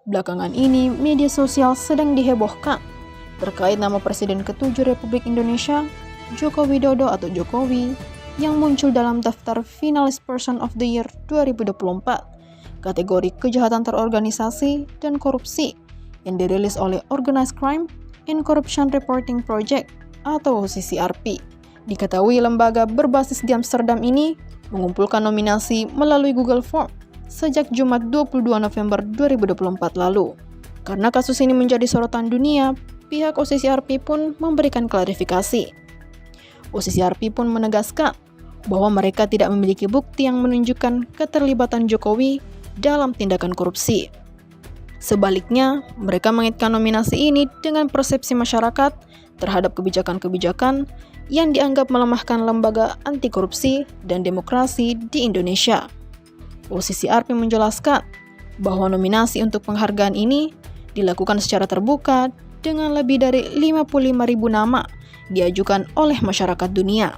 Belakangan ini, media sosial sedang dihebohkan terkait nama Presiden ke-7 Republik Indonesia, Joko Widodo atau Jokowi, yang muncul dalam daftar Finalis Person of the Year 2024, kategori kejahatan terorganisasi dan korupsi, yang dirilis oleh Organized Crime and Corruption Reporting Project atau CCRP. Diketahui lembaga berbasis di Amsterdam ini mengumpulkan nominasi melalui Google Form sejak Jumat 22 November 2024 lalu. Karena kasus ini menjadi sorotan dunia, pihak OCCRP pun memberikan klarifikasi. OCCRP pun menegaskan bahwa mereka tidak memiliki bukti yang menunjukkan keterlibatan Jokowi dalam tindakan korupsi. Sebaliknya, mereka mengaitkan nominasi ini dengan persepsi masyarakat terhadap kebijakan-kebijakan yang dianggap melemahkan lembaga anti korupsi dan demokrasi di Indonesia. OCCRP menjelaskan bahwa nominasi untuk penghargaan ini dilakukan secara terbuka dengan lebih dari 55.000 nama diajukan oleh masyarakat dunia.